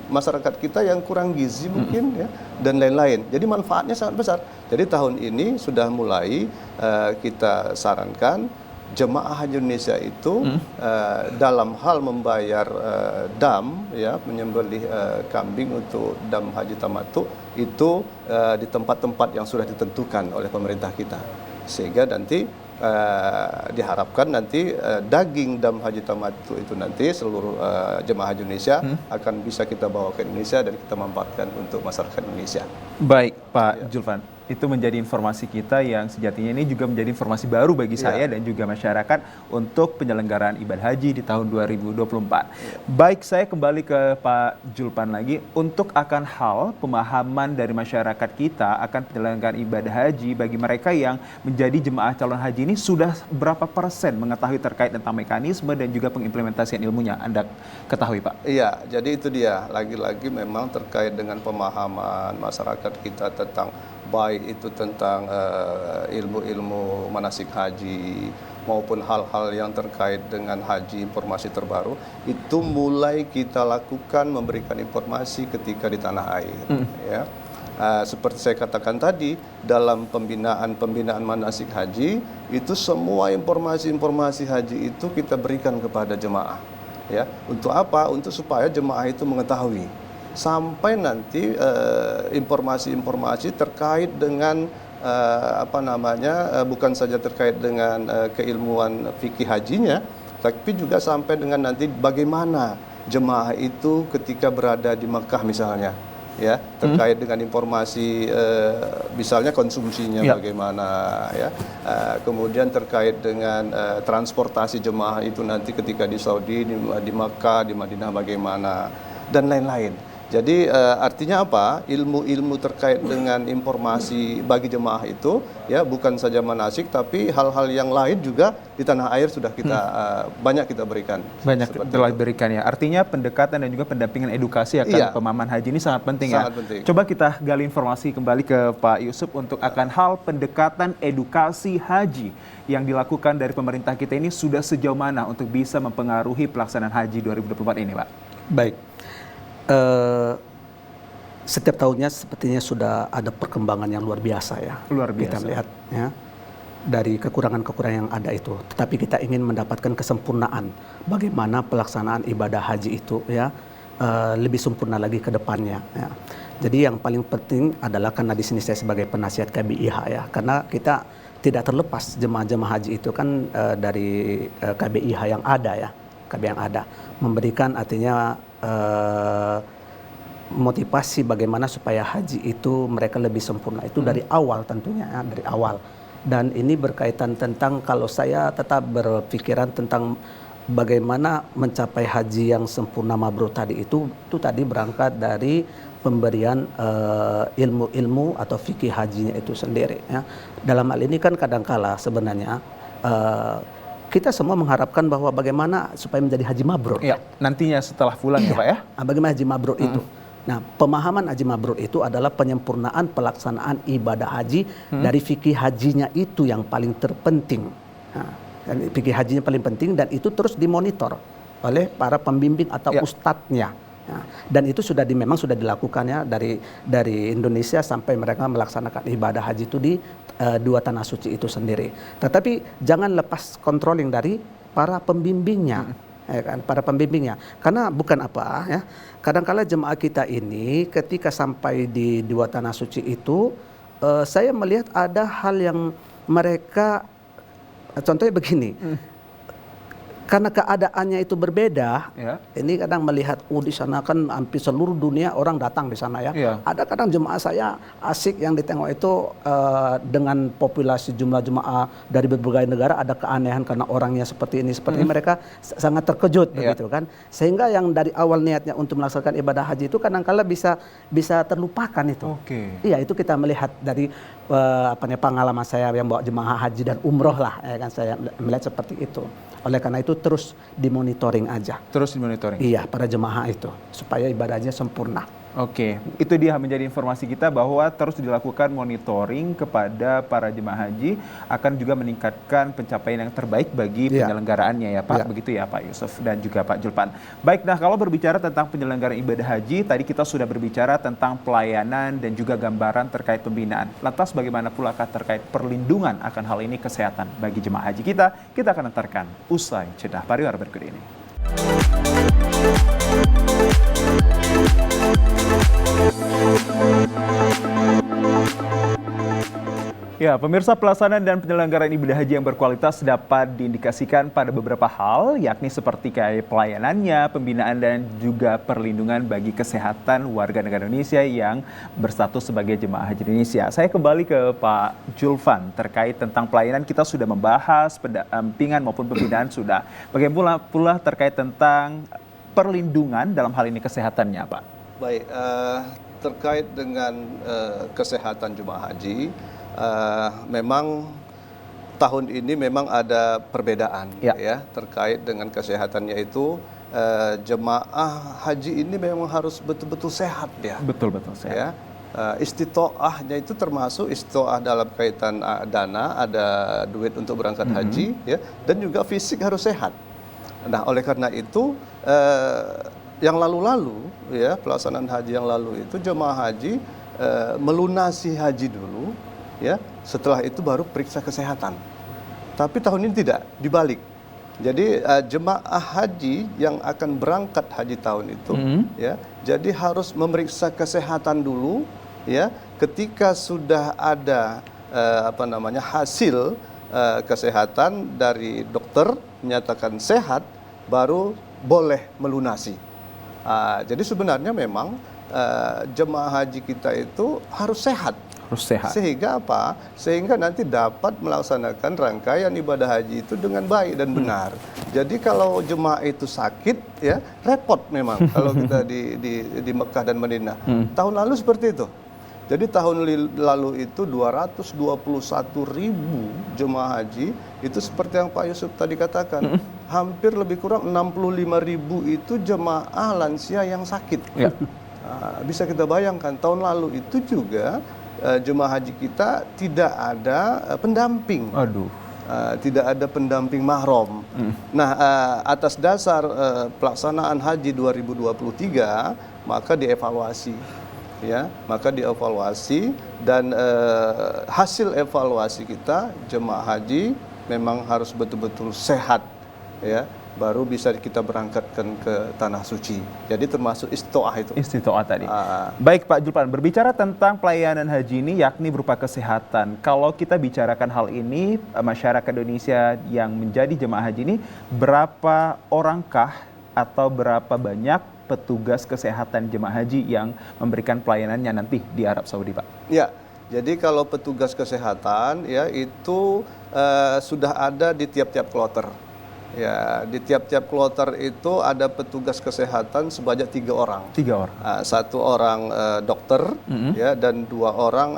masyarakat kita yang kurang gizi mungkin ya dan lain-lain. Jadi manfaatnya sangat besar. Jadi tahun ini sudah mulai kita sarankan jemaah haji Indonesia itu dalam hal membayar dam ya menyembelih kambing untuk dam haji tamattu itu di tempat-tempat yang sudah ditentukan oleh pemerintah kita, sehingga nanti diharapkan nanti daging dam haji tamattu itu nanti seluruh jemaah haji Indonesia akan bisa kita bawa ke Indonesia dan kita manfaatkan untuk masyarakat Indonesia. Baik Pak Julvan, itu menjadi informasi kita yang sejatinya ini juga menjadi informasi baru bagi saya dan juga masyarakat untuk penyelenggaraan ibadah haji di tahun 2024. Baik, saya kembali ke Pak Julvan lagi untuk akan hal pemahaman dari masyarakat kita akan penyelenggaraan ibadah haji bagi mereka yang menjadi jemaah calon haji ini sudah berapa persen mengetahui terkait tentang mekanisme dan juga pengimplementasian ilmunya, Anda ketahui Pak? Iya, jadi itu dia lagi-lagi memang terkait dengan pemahaman masyarakat kita tentang baik itu tentang ilmu-ilmu manasik haji maupun hal-hal yang terkait dengan haji, informasi terbaru itu mulai kita lakukan memberikan informasi ketika di tanah air ya. Seperti saya katakan tadi, dalam pembinaan manasik haji itu semua informasi haji itu kita berikan kepada jemaah ya. Untuk apa? Untuk supaya jemaah itu mengetahui sampai nanti informasi-informasi terkait dengan bukan saja terkait dengan keilmuan fikih hajinya, tapi juga sampai dengan nanti bagaimana jemaah itu ketika berada di Mekah misalnya, ya terkait dengan informasi misalnya konsumsinya bagaimana, ya kemudian terkait dengan transportasi jemaah itu nanti ketika di Saudi, di Mekah, di Madinah bagaimana dan lain-lain. Jadi artinya apa? Ilmu-ilmu terkait dengan informasi bagi jemaah itu ya bukan saja manasik tapi hal-hal yang lain juga di tanah air sudah kita banyak kita berikan. Banyak telah diberikan ya. Artinya pendekatan dan juga pendampingan edukasi akan pemahaman haji ini sangat penting sangat ya. Penting. Coba kita gali informasi kembali ke Pak Yusuf untuk akan hal pendekatan edukasi haji yang dilakukan dari pemerintah kita ini sudah sejauh mana untuk bisa mempengaruhi pelaksanaan haji 2024 ini Pak? Baik. Setiap tahunnya sepertinya sudah ada perkembangan yang luar biasa ya. Luar biasa. Kita melihat ya dari kekurangan-kekurangan yang ada itu. Tetapi kita ingin mendapatkan kesempurnaan bagaimana pelaksanaan ibadah haji itu ya lebih sempurna lagi ke depannya. Ya. Jadi yang paling penting adalah karena di sini saya sebagai penasihat KBIH ya, karena kita tidak terlepas jemaah-jemaah haji itu kan dari KBIH yang ada ya, KB yang ada memberikan artinya motivasi bagaimana supaya haji itu mereka lebih sempurna itu dari awal tentunya ya, dari awal. Dan ini berkaitan tentang kalau saya tetap berpikiran tentang bagaimana mencapai haji yang sempurna mabrur tadi itu tadi berangkat dari pemberian ilmu-ilmu atau fikih hajinya itu sendiri ya. Dalam hal ini kan kadangkala sebenarnya kita semua mengharapkan bahwa bagaimana supaya menjadi haji mabrur. Ya, nantinya setelah pulang ya Pak ya. Bagaimana haji mabrur itu? Nah, pemahaman haji mabrur itu adalah penyempurnaan pelaksanaan ibadah haji dari fikih hajinya itu yang paling terpenting. Nah, fikih hajinya paling penting dan itu terus dimonitor oleh para pembimbing atau ustadznya. Nah, dan itu memang sudah dilakukan ya dari Indonesia sampai mereka melaksanakan ibadah haji itu di dua tanah suci itu sendiri. Tetapi jangan lepas controlling dari para pembimbingnya, ya kan, para pembimbingnya. Karena bukan apa ya, kadang-kala jemaah kita ini ketika sampai di dua tanah suci itu, saya melihat ada hal yang mereka, contohnya begini. Karena keadaannya itu berbeda, ini kadang melihat, di sana kan hampir seluruh dunia orang datang di sana ya. Ada kadang jemaah saya asik yang ditengok itu dengan populasi jumlah jemaah dari berbagai negara ada keanehan karena orangnya seperti ini, mereka sangat terkejut begitu kan. Sehingga yang dari awal niatnya untuk melaksanakan ibadah haji itu kadang-kala bisa terlupakan itu. Iya, itu kita melihat dari pengalaman saya yang bawa jemaah haji dan umroh lah, ya kan, saya melihat seperti itu. Oleh karena itu terus dimonitoring aja. Terus dimonitoring. Iya, para jemaah itu supaya ibadahnya sempurna. Oke, itu dia menjadi informasi kita bahwa terus dilakukan monitoring kepada para jemaah haji akan juga meningkatkan pencapaian yang terbaik bagi penyelenggaraannya ya Pak, begitu ya Pak Yusuf dan juga Pak Julpan. Baik, nah kalau berbicara tentang penyelenggaraan ibadah haji, tadi kita sudah berbicara tentang pelayanan dan juga gambaran terkait pembinaan. Lantas bagaimana pula terkait perlindungan akan hal ini kesehatan bagi jemaah haji kita? Kita akan antarkan usai jeda pariwara berikut ini. Ya, pemirsa, pelaksanaan dan penyelenggaraan ibadah haji yang berkualitas dapat diindikasikan pada beberapa hal, yakni seperti kayak pelayanannya, pembinaan dan juga perlindungan bagi kesehatan warga negara Indonesia yang berstatus sebagai jemaah haji Indonesia. Saya kembali ke Pak Julfan terkait tentang pelayanan. Kita sudah membahas pendampingan maupun pembinaan sudah. Bagaimana pula terkait tentang perlindungan dalam hal ini kesehatannya, Pak? Baik, terkait dengan kesehatan jemaah haji, memang tahun ini memang ada perbedaan ya terkait dengan kesehatannya itu. Jemaah haji ini memang harus betul-betul sehat ya. Betul-betul sehat. Ya. Istitoahnya itu termasuk istitoah dalam kaitan dana, ada duit untuk berangkat haji ya, dan juga fisik harus sehat. Nah, oleh karena itu yang lalu-lalu ya, pelaksanaan haji yang lalu itu jemaah haji melunasi haji dulu ya, setelah itu baru periksa kesehatan. Tapi tahun ini tidak, dibalik. Jadi jemaah haji yang akan berangkat haji tahun itu ya, jadi harus memeriksa kesehatan dulu ya. Ketika sudah ada hasil kesehatan dari dokter menyatakan sehat, baru boleh melunasi. Jadi sebenarnya memang jemaah haji kita itu harus sehat. Harus sehat. Sehingga apa? Sehingga nanti dapat melaksanakan rangkaian ibadah haji itu dengan baik dan benar. Jadi kalau jemaah itu sakit, ya repot memang kalau kita di Mekah dan Madinah. Tahun lalu seperti itu. Jadi tahun lalu itu 221.000 jemaah haji, itu seperti yang Pak Yusuf tadi katakan, hampir lebih kurang 65.000 itu jemaah lansia yang sakit. Ya. Bisa kita bayangkan tahun lalu itu juga jemaah haji kita tidak ada pendamping. Tidak ada pendamping mahram. Nah, atas dasar pelaksanaan haji 2023 maka dievaluasi. Ya, maka dievaluasi dan hasil evaluasi kita jemaah haji memang harus betul-betul sehat ya, baru bisa kita berangkatkan ke tanah suci. Jadi termasuk istitoah itu. Istitoah tadi. Baik Pak Julpan, berbicara tentang pelayanan haji ini yakni berupa kesehatan. Kalau kita bicarakan hal ini, masyarakat Indonesia yang menjadi jemaah haji ini berapa orangkah atau berapa banyak petugas kesehatan jemaah haji yang memberikan pelayanannya nanti di Arab Saudi, Pak? Ya, jadi kalau petugas kesehatan ya itu sudah ada di tiap-tiap kloter. Ya, di tiap-tiap kloter itu ada petugas kesehatan sebanyak 3 orang. 3 orang. 1 orang dokter ya, dan 2 orang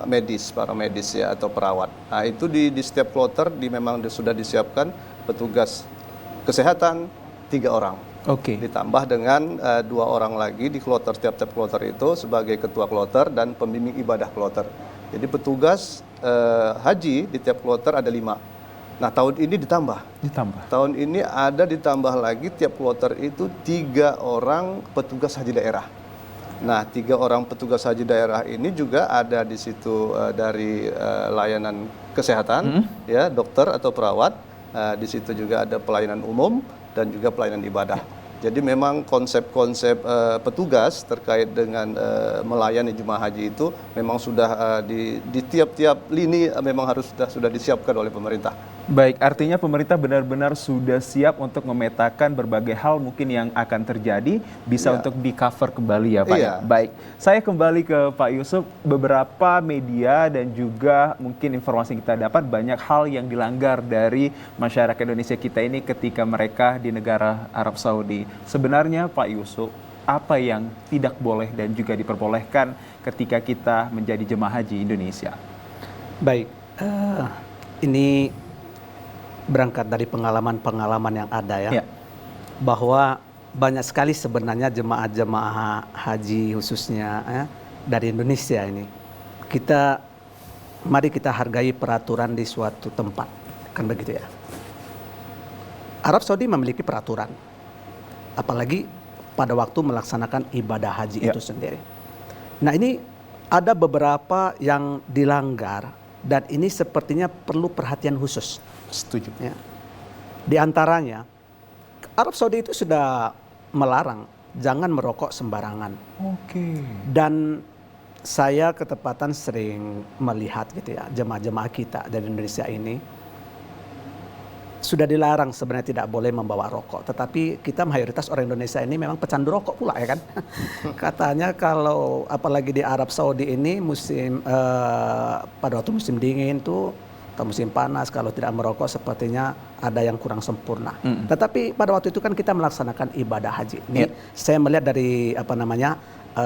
medis, para medis ya atau perawat. Nah, itu di setiap kloter memang sudah disiapkan petugas kesehatan 3 orang. Oke. Ditambah dengan 2 orang lagi di kloter, tiap-tiap kloter itu sebagai ketua kloter dan pembimbing ibadah kloter. Jadi petugas haji di tiap kloter ada 5. Nah, tahun ini ditambah. Tahun ini ada ditambah lagi tiap kloter itu 3 orang petugas haji daerah. Nah, 3 orang petugas haji daerah ini juga ada di situ dari layanan kesehatan, ya dokter atau perawat. Di situ juga ada pelayanan umum dan juga pelayanan ibadah. Jadi memang konsep-konsep petugas terkait dengan melayani jemaah haji itu memang sudah di tiap-tiap lini memang harus sudah disiapkan oleh pemerintah. Baik, artinya pemerintah benar-benar sudah siap untuk memetakan berbagai hal mungkin yang akan terjadi, bisa untuk di-cover kembali ya Pak. Iya. Baik, saya kembali ke Pak Yusuf. Beberapa media dan juga mungkin informasi yang kita dapat banyak hal yang dilanggar dari masyarakat Indonesia kita ini ketika mereka di negara Arab Saudi. Sebenarnya Pak Yusuf, apa yang tidak boleh dan juga diperbolehkan ketika kita menjadi jemaah haji Indonesia? Baik, ini berangkat dari pengalaman-pengalaman yang ada ya, bahwa banyak sekali sebenarnya jemaah-jemaah haji khususnya dari Indonesia ini. Mari kita hargai peraturan di suatu tempat, kan begitu ya. Arab Saudi memiliki peraturan, apalagi pada waktu melaksanakan ibadah haji itu sendiri. Nah, ini ada beberapa yang dilanggar dan ini sepertinya perlu perhatian khusus. Setuju. Ya. Di antaranya, Arab Saudi itu sudah melarang jangan merokok sembarangan. Oke. Dan saya ketepatan sering melihat gitu ya, jemaah-jemaah kita dari Indonesia ini sudah dilarang sebenarnya tidak boleh membawa rokok. Tetapi kita mayoritas orang Indonesia ini memang pecandu rokok pula ya kan. Katanya kalau apalagi di Arab Saudi ini pada waktu musim dingin tuh atau musim panas kalau tidak merokok sepertinya ada yang kurang sempurna. Tetapi pada waktu itu kan kita melaksanakan ibadah haji. Ini saya melihat dari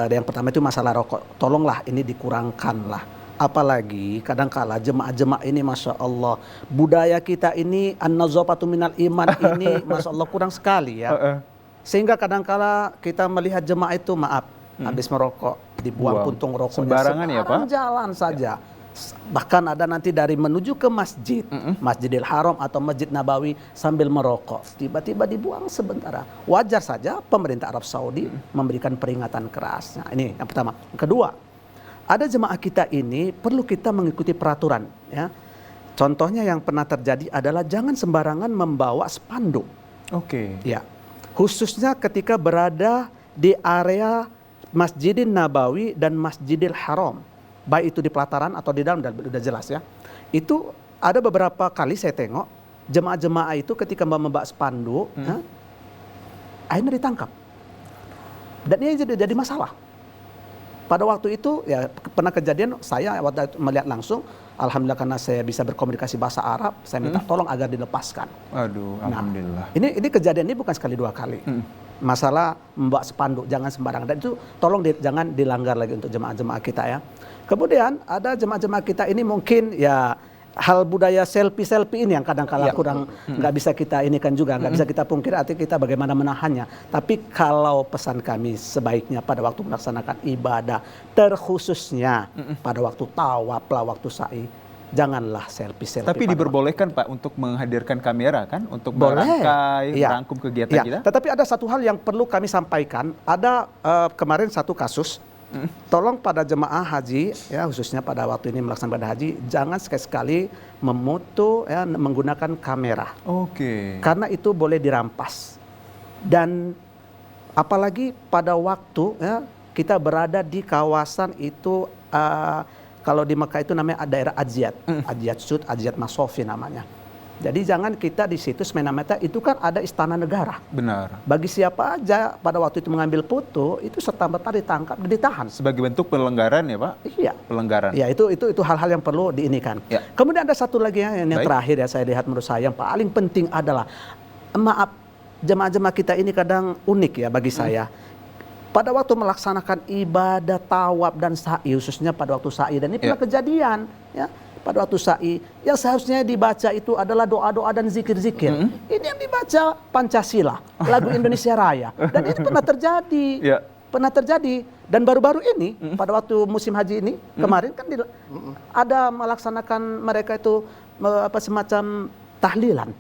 yang pertama itu masalah rokok. Tolonglah ini dikurangkanlah. Apalagi kadangkala jemaah-jemaah ini Masya Allah budaya kita ini an-nazafatu minal iman ini Masya Allah kurang sekali ya. Sehingga kadangkala kita melihat jemaah itu habis merokok dibuang puntung rokoknya sembarangan ya Pak? Jalan saja. Bahkan ada nanti dari menuju ke masjid, Masjidil Haram atau Masjid Nabawi sambil merokok. Tiba-tiba dibuang sebentar. Wajar saja pemerintah Arab Saudi memberikan peringatan keras. Nah, ini yang pertama. Yang kedua, ada jemaah kita ini perlu kita mengikuti peraturan. Ya. Contohnya yang pernah terjadi adalah jangan sembarangan membawa spanduk. Oke. Ya, khususnya ketika berada di area Masjidil Nabawi dan Masjidil Haram. Baik itu di pelataran atau di dalam, udah jelas ya. Itu ada beberapa kali saya tengok jemaah-jemaah itu ketika membawa spanduk, akhirnya ditangkap. Dan ini jadi masalah. Pada waktu itu ya pernah kejadian saya waktu itu melihat langsung, alhamdulillah karena saya bisa berkomunikasi bahasa Arab, saya minta tolong agar dilepaskan. Aduh, alhamdulillah. Nah, ini kejadian ini bukan sekali dua kali. Masalah membawa spanduk jangan sembarangan dan itu tolong jangan dilanggar lagi untuk jemaah-jemaah kita ya. Kemudian ada jemaah-jemaah kita ini mungkin ya hal budaya selfie ini yang kadang-kala kurang nggak bisa kita inikan juga, nggak bisa kita pungkiri arti kita bagaimana menahannya. Tapi kalau pesan kami sebaiknya pada waktu melaksanakan ibadah, terkhususnya pada waktu tawaf lah, waktu sa'i, janganlah selfie. Tapi diperbolehkan Pak untuk menghadirkan kamera kan untuk merangkai, merangkum kegiatan kita. Tetapi ada satu hal yang perlu kami sampaikan. Ada kemarin satu kasus. Tolong pada jemaah haji ya khususnya pada waktu ini melaksanakan ibadah haji jangan sekali-sekali memoto ya menggunakan kamera. Oke. Karena itu boleh dirampas. Dan apalagi pada waktu ya kita berada di kawasan itu kalau di Mekah itu namanya daerah Ajiyad, Ajiyad Sud, Ajiyad Masofi namanya. Jadi jangan kita di situ semena-mena itu kan ada istana negara. Benar. Bagi siapa aja pada waktu itu mengambil foto itu serta-merta ditangkap dan ditahan. Sebagai bentuk pelanggaran ya Pak? Iya. Pelanggaran. Ya itu hal-hal yang perlu diinikan. Ya. Kemudian ada satu lagi yang terakhir ya saya lihat menurut saya yang paling penting adalah jemaah-jemaah kita ini kadang unik ya bagi saya. Pada waktu melaksanakan ibadah tawaf dan sa'i khususnya pada waktu sa'i dan ini pernah kejadian ya. Pada waktu sa'i yang seharusnya dibaca itu adalah doa-doa dan zikir-zikir. Ini yang dibaca Pancasila, lagu Indonesia Raya. Dan ini pernah terjadi. Pernah terjadi. Dan baru-baru ini pada waktu musim haji ini kemarin kan ada melaksanakan mereka itu semacam tahlilan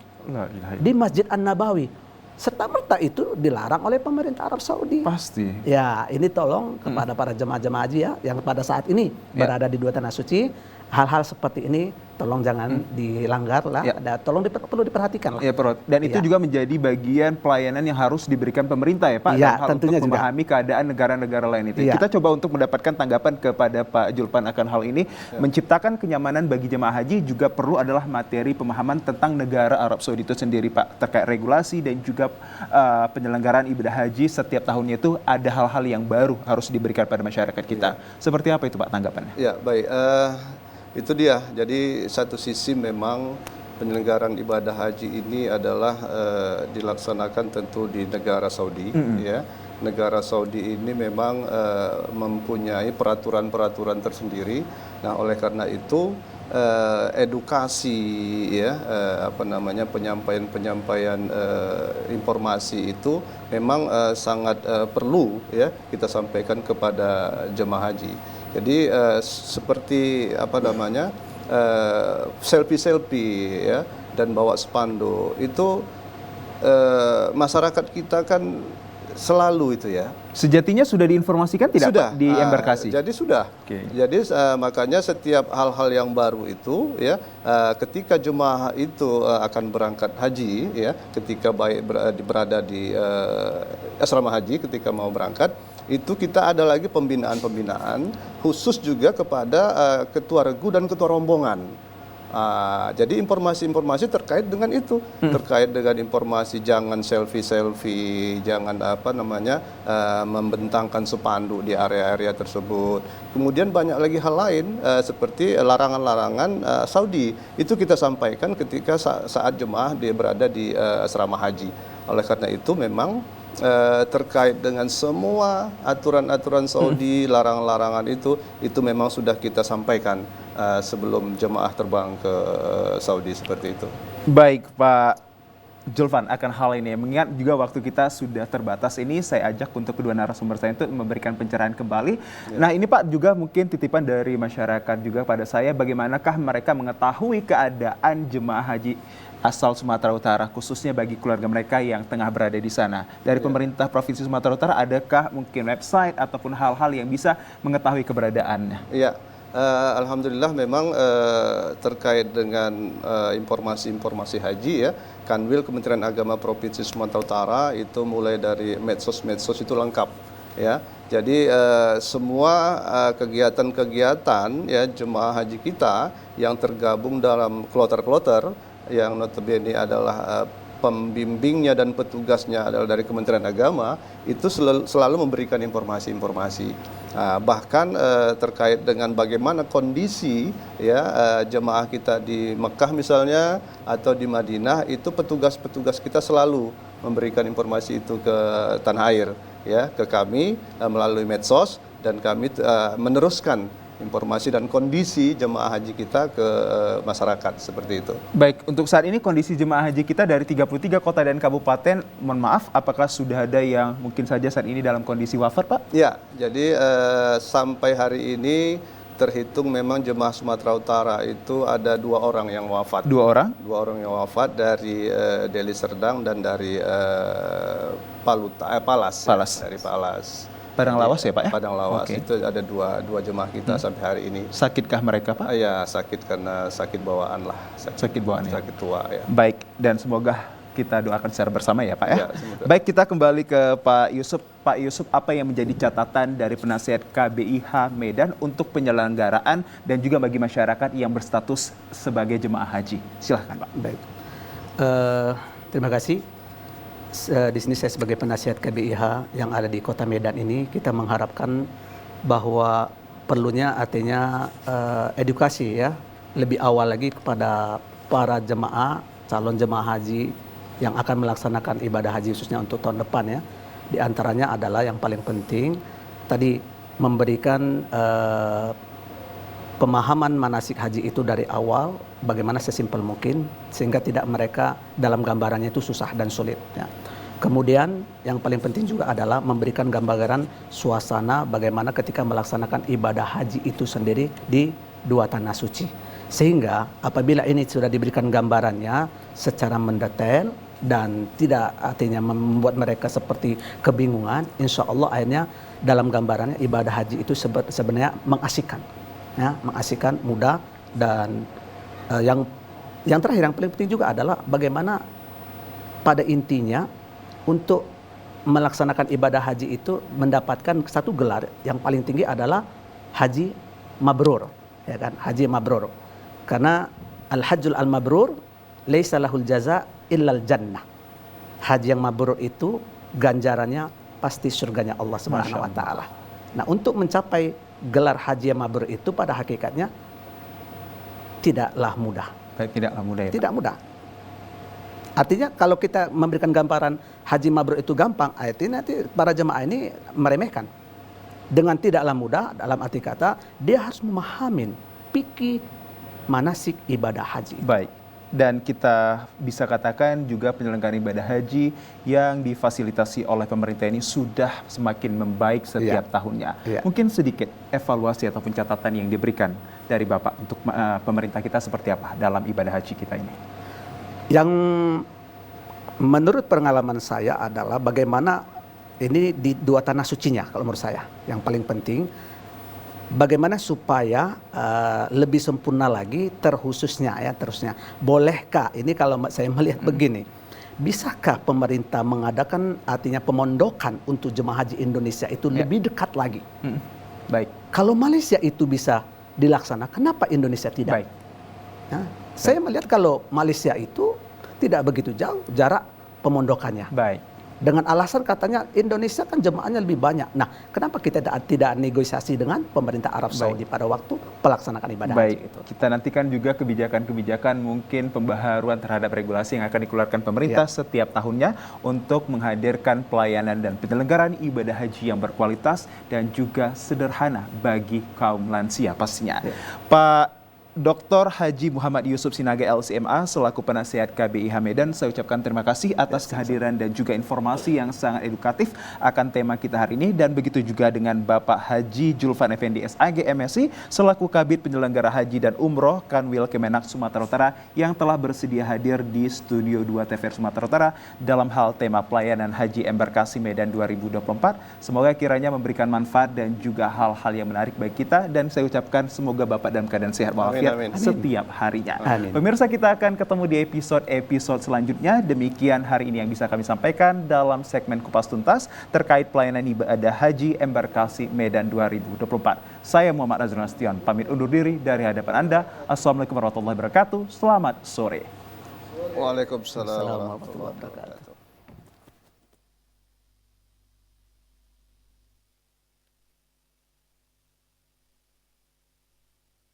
di Masjid An-Nabawi. Serta-merta itu dilarang oleh pemerintah Arab Saudi. Pasti. Ya, ini tolong kepada para jemaah-jemaah haji ya yang pada saat ini berada di dua tanah suci, hal-hal seperti ini tolong jangan dilanggar lah. Tolong perlu diperhatikan lah. Ya, Prof. Dan itu juga menjadi bagian pelayanan yang harus diberikan pemerintah ya, Pak. Ya, hal tentunya untuk memahami keadaan negara-negara lain itu. Kita coba untuk mendapatkan tanggapan kepada Pak Julpan akan hal ini. Menciptakan kenyamanan bagi jemaah haji juga perlu adalah materi pemahaman tentang negara Arab Saudi itu sendiri, Pak. Terkait regulasi dan juga penyelenggaraan ibadah haji setiap tahunnya itu ada hal-hal yang baru harus diberikan pada masyarakat kita. Seperti apa itu Pak tanggapannya? Ya, baik. Itu dia. Jadi satu sisi memang penyelenggaraan ibadah haji ini adalah dilaksanakan tentu di negara Saudi, ya. negara Saudi ini memang mempunyai peraturan-peraturan tersendiri. Nah, oleh karena itu edukasi ya penyampaian informasi itu memang sangat perlu ya kita sampaikan kepada jemaah haji. Jadi seperti selfie ya dan bawa spanduk itu masyarakat kita kan selalu itu ya. Sejatinya sudah diinformasikan tidak sudah, Pak, di embarkasi? Jadi sudah. Okay. Jadi makanya setiap hal-hal yang baru itu ya ketika jemaah itu akan berangkat haji ya, ketika berada di asrama haji ketika mau berangkat, itu kita ada lagi pembinaan khusus juga kepada ketua regu dan ketua rombongan. Jadi informasi-informasi terkait dengan itu, terkait dengan informasi jangan selfie, jangan membentangkan spanduk di area-area tersebut. Kemudian banyak lagi hal lain seperti larangan-larangan Saudi. Itu kita sampaikan ketika saat jemaah dia berada di asrama haji. Oleh karena itu memang terkait dengan semua aturan-aturan Saudi, larangan-larangan itu memang sudah kita sampaikan sebelum jemaah terbang ke Saudi seperti itu. Baik Pak Julvan, akan hal ini mengingat juga waktu kita sudah terbatas ini, saya ajak untuk kedua narasumber saya untuk memberikan pencerahan kembali. Ya. Nah ini Pak juga mungkin titipan dari masyarakat juga pada saya, bagaimanakah mereka mengetahui keadaan jemaah haji asal Sumatera Utara, khususnya bagi keluarga mereka yang tengah berada di sana. Dari pemerintah Provinsi Sumatera Utara, adakah mungkin website ataupun hal-hal yang bisa mengetahui keberadaannya? Iya, alhamdulillah memang terkait dengan informasi-informasi haji ya, Kanwil Kementerian Agama Provinsi Sumatera Utara itu mulai dari medsos itu lengkap ya. Jadi semua kegiatan-kegiatan ya jemaah haji kita yang tergabung dalam kloter-kloter yang notabene adalah pembimbingnya dan petugasnya adalah dari Kementerian Agama, itu selalu memberikan informasi-informasi. Bahkan terkait dengan bagaimana kondisi ya jemaah kita di Mekah misalnya atau di Madinah, itu petugas-petugas kita selalu memberikan informasi itu ke tanah air ya, ke kami melalui medsos, dan kami meneruskan informasi dan kondisi jemaah haji kita ke masyarakat seperti itu. Baik, untuk saat ini kondisi jemaah haji kita dari 33 kota dan kabupaten, mohon maaf, apakah sudah ada yang mungkin saja saat ini dalam kondisi wafat, Pak? Ya, jadi sampai hari ini terhitung memang jemaah Sumatera Utara itu ada 2 orang yang wafat. 2 orang? 2 orang yang wafat dari Deli Serdang dan dari Palas. Ya, dari Palas. Padang Lawas ya Pak ya? Padang Lawas, okay. Itu ada dua jemaah kita sampai hari ini. Sakitkah mereka Pak? Ya, sakit karena sakit bawaan lah. Sakit bawaan ya? Sakit tua ya. Baik, dan semoga kita doakan secara bersama ya Pak ya? Ya, semoga. Baik, kita kembali ke Pak Yusuf. Pak Yusuf, apa yang menjadi catatan dari penasihat KBIH Medan untuk penyelenggaraan dan juga bagi masyarakat yang berstatus sebagai jemaah haji? Silahkan Pak. Baik, terima kasih. Di sini saya sebagai penasihat KBIH yang ada di Kota Medan ini, kita mengharapkan bahwa perlunya artinya edukasi ya, lebih awal lagi kepada para jemaah, calon jemaah haji yang akan melaksanakan ibadah haji khususnya untuk tahun depan ya. Di antaranya adalah yang paling penting tadi memberikan pemahaman manasik haji itu dari awal, bagaimana sesimpel mungkin sehingga tidak mereka dalam gambarannya itu susah dan sulit ya. Kemudian yang paling penting juga adalah memberikan gambaran suasana bagaimana ketika melaksanakan ibadah haji itu sendiri di 2 tanah suci. Sehingga apabila ini sudah diberikan gambarannya secara mendetail dan tidak artinya membuat mereka seperti kebingungan, insya Allah akhirnya dalam gambarannya ibadah haji itu sebenarnya mengasihkan. Ya, mengasihkan, mudah, dan yang terakhir yang paling penting juga adalah bagaimana pada intinya untuk melaksanakan ibadah haji itu mendapatkan satu gelar yang paling tinggi adalah haji mabrur, ya kan? Haji mabrur. Karena al-hajjul al-mabrur laisa lahul jaza illal jannah. Haji yang mabrur itu ganjarannya pasti surganya Allah Subhanahu wa taala. Nah, untuk mencapai gelar haji yang mabrur itu pada hakikatnya tidaklah mudah. Tidaklah mudah ya, Pak? Tidak mudah. Artinya kalau kita memberikan gambaran haji mabrur itu gampang, artinya nanti para jemaah ini meremehkan. Dengan tidaklah mudah, dalam arti kata, dia harus memahami fikih manasik ibadah haji. Baik. Dan kita bisa katakan juga penyelenggaraan ibadah haji yang difasilitasi oleh pemerintah ini sudah semakin membaik setiap tahunnya. Mungkin sedikit evaluasi ataupun catatan yang diberikan dari Bapak untuk pemerintah kita seperti apa dalam ibadah haji kita ini? Yang menurut pengalaman saya adalah bagaimana ini di dua tanah sucinya kalau menurut saya. Yang paling penting bagaimana supaya lebih sempurna lagi terkhususnya. Bolehkah ini kalau saya melihat begini, bisakah pemerintah mengadakan artinya pemondokan untuk jemaah haji Indonesia itu lebih dekat lagi? Baik. Kalau Malaysia itu bisa dilaksanakan, kenapa Indonesia tidak? Baik. Saya melihat kalau Malaysia itu tidak begitu jauh jarak pemondokannya. Baik. Dengan alasan katanya Indonesia kan jemaahnya lebih banyak. Nah, kenapa kita tidak negosiasi dengan pemerintah Arab Saudi pada waktu pelaksanaan ibadah haji itu? Kita nantikan juga kebijakan-kebijakan mungkin pembaharuan terhadap regulasi yang akan dikeluarkan pemerintah setiap tahunnya untuk menghadirkan pelayanan dan penyelenggaraan ibadah haji yang berkualitas dan juga sederhana bagi kaum lansia pastinya. Pak Dr. Haji Muhammad Yusuf Sinaga LCMA selaku penasihat KBIH Medan, saya ucapkan terima kasih atas kehadiran dan juga informasi yang sangat edukatif akan tema kita hari ini, dan begitu juga dengan Bapak Haji Julfan Effendi SAG MSI selaku Kabid Penyelenggara Haji dan Umroh Kanwil Kemenak Sumatera Utara yang telah bersedia hadir di Studio 2 TVRI Sumatera Utara dalam hal tema pelayanan Haji Embarkasi Medan 2024. Semoga kiranya memberikan manfaat dan juga hal-hal yang menarik bagi kita, dan saya ucapkan semoga Bapak dalam keadaan sehat walafiat setiap harinya. Pemirsa, kita akan ketemu di episode selanjutnya. Demikian hari ini yang bisa kami sampaikan dalam segmen Kupas Tuntas terkait pelayanan ibadah haji Embarkasi Medan 2024. Saya Muhammad Azrul Nastion pamit undur diri dari hadapan Anda. Assalamualaikum warahmatullahi wabarakatuh. Selamat sore. Waalaikumsalam warahmatullahi wabarakatuh.